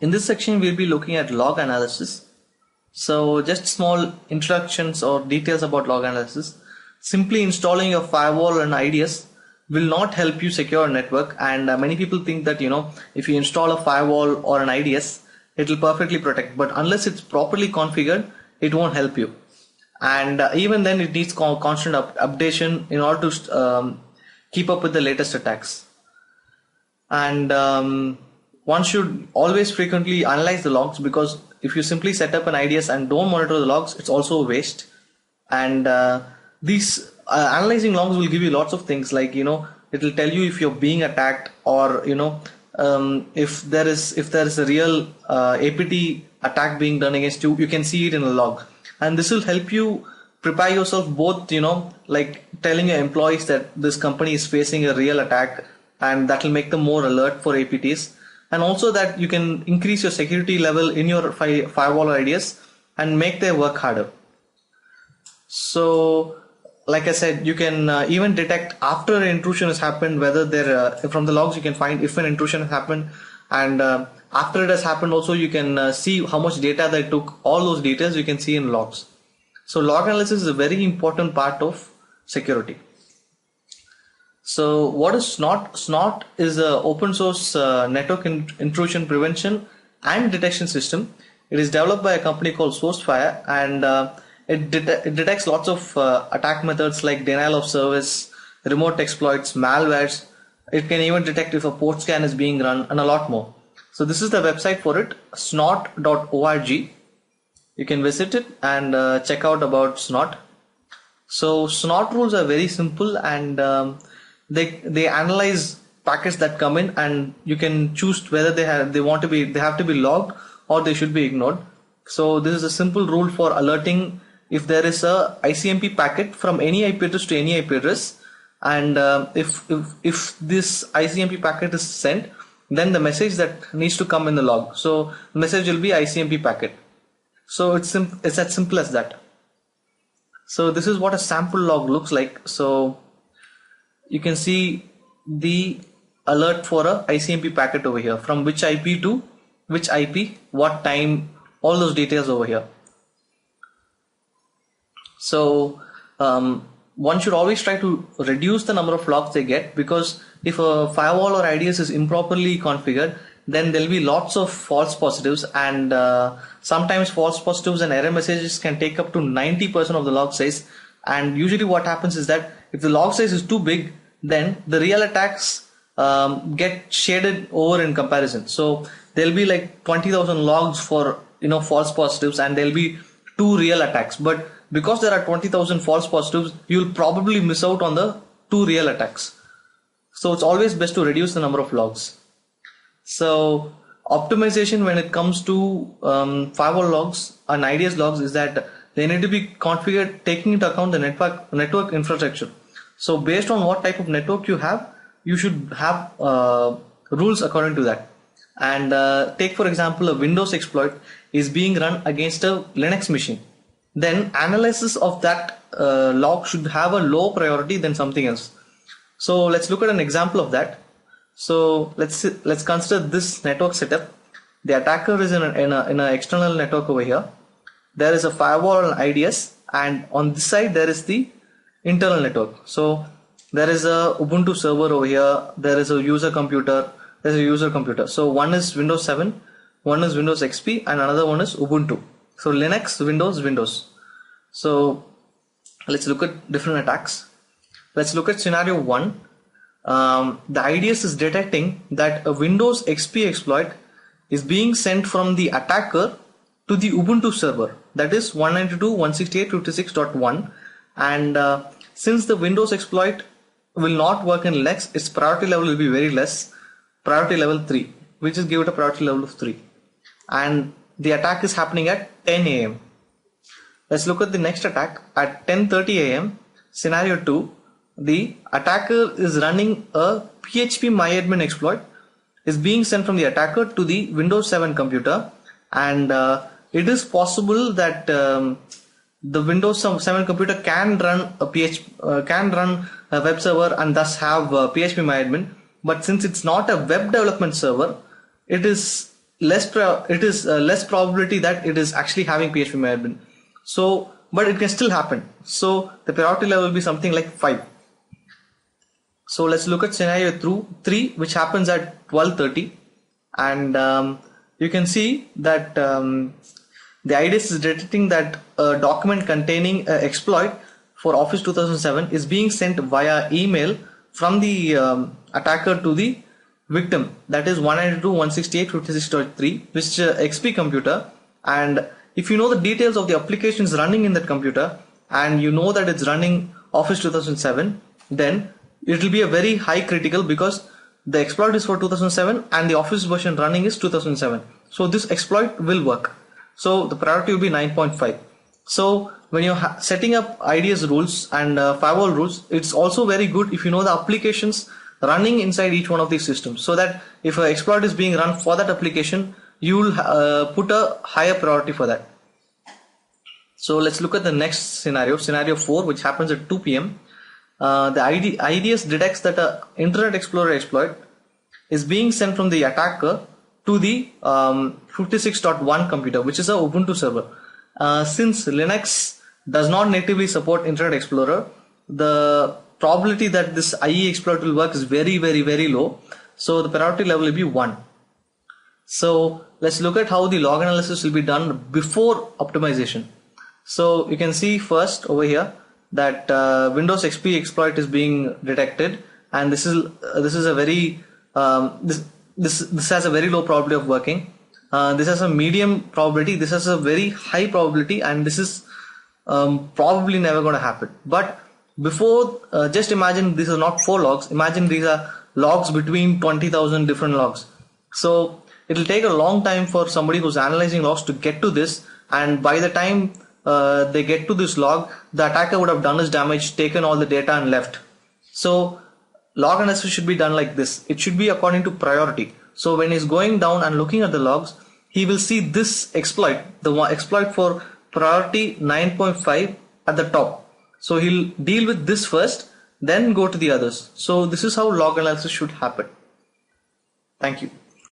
In this section, we'll be looking at log analysis. So just small introductions or details about log analysis. Simply installing a firewall and IDS will not help you secure a network, and many people think that if you install a firewall or an IDS, it will perfectly protect, but unless it's properly configured, it won't help you. And even then, it needs constant updation in order to keep up with the latest attacks. And one should always frequently analyze the logs, because if you simply set up an IDS and don't monitor the logs, it's also a waste. And these analyzing logs will give you lots of things, like it will tell you if you're being attacked, or if there is a real APT attack being done against you, you can see it in a log. And this will help you prepare yourself, both like telling your employees that this company is facing a real attack, and that will make them more alert for APTs, and also that you can increase your security level in your firewall IDS and make their work harder. So like I said, you can even detect after an intrusion has happened, whether from the logs you can find if an intrusion has happened, and after it has happened also you can see how much data they took. All those details you can see in logs. So log analysis is a very important part of security. So what is SNOT? SNOT is an open source network intrusion prevention and detection system. It is developed by a company called SourceFire, and it detects lots of attack methods like denial of service, remote exploits, malwares. It can even detect if a port scan is being run, and a lot more. So this is the website for it, snot.org. You can visit it and check out about SNOT. So SNOT rules are very simple, and they analyze packets that come in, and you can choose whether they have to be logged or they should be ignored. So this is a simple rule for alerting if there is a ICMP packet from any IP address to any IP address, and if this ICMP packet is sent, then the message that needs to come in the log. So the message will be ICMP packet. So it's as simple as that. So this is what a sample log looks like. So you can see the alert for a ICMP packet over here, from which IP to which IP, what time, all those details over here. So one should always try to reduce the number of logs they get, because if a firewall or IDS is improperly configured, then there will be lots of false positives, and sometimes false positives and error messages can take up to 90% of the log size. And usually what happens is that if the log size is too big, then the real attacks get shaded over in comparison. So there will be like 20,000 logs for false positives, and there will be 2 real attacks. But because there are 20,000 false positives, you will probably miss out on the 2 real attacks. So it's always best to reduce the number of logs. So optimization when it comes to firewall logs and IDS logs is that they need to be configured taking into account the network infrastructure. So based on what type of network you have, you should have rules according to that. And take for example, a Windows exploit is being run against a Linux machine. Then analysis of that log should have a low priority than something else. So let's look at an example of that. So let's consider this network setup. The attacker is in an external network over here. There is a firewall and IDS, and on this side there is the internal network. So there is a Ubuntu server over here. There is a user computer. There's a user computer. So one is Windows 7, one is Windows XP, and another one is Ubuntu. So Linux, Windows. So let's look at different attacks. Let's look at scenario 1. The IDS is detecting that a Windows XP exploit is being sent from the attacker to the Ubuntu server, that is 192.168.56.1, and since the Windows exploit will not work in Linux, its priority level will be very less, priority level 3, which is give it a priority level of 3, and the attack is happening at 10 AM. Let's look at the next attack at 10:30 AM. Scenario 2. The attacker is running a PHP myadmin exploit, is being sent from the attacker to the Windows 7 computer, and it is possible that the Windows 7 computer can run a web server and thus have PHP myadmin, but since it's not a web development server, it is it is less probability that it is actually having PHP admin. So, but it can still happen. So the priority level will be something like 5. So let's look at scenario 3, which happens at 12:30, and you can see that the IDS is detecting that a document containing an exploit for Office 2007 is being sent via email from the attacker to the victim, that is 192.168.56.3, which is a XP computer. And if you know the details of the applications running in that computer and you know that it's running Office 2007, then it will be a very high critical, because the exploit is for 2007 and the Office version running is 2007. So this exploit will work. So the priority will be 9.5. So when you're setting up IDS rules and firewall rules, it's also very good if you know the applications running inside each one of these systems, so that if an exploit is being run for that application, you will put a higher priority for that. So let's look at the next scenario, scenario 4, which happens at 2 p.m. The IDS detects that an Internet Explorer exploit is being sent from the attacker to the 56.1 computer, which is a Ubuntu server. Since Linux does not natively support Internet Explorer, the probability that this IE exploit will work is very, very, very low. So the priority level will be 1. So let's look at how the log analysis will be done before optimization. So you can see first over here that Windows XP exploit is being detected, and this is a very this has a very low probability of working. This has a medium probability, this has a very high probability, and this is probably never going to happen. But before, just imagine these are not 4 logs, imagine these are logs between 20,000 different logs. So it will take a long time for somebody who's analyzing logs to get to this, and by the time they get to this log, the attacker would have done his damage, taken all the data and left. So log analysis should be done like this. It should be according to priority. So when he's going down and looking at the logs, he will see this exploit, the exploit for priority 9.5 at the top. So he'll deal with this first, then go to the others. So this is how log analysis should happen. Thank you.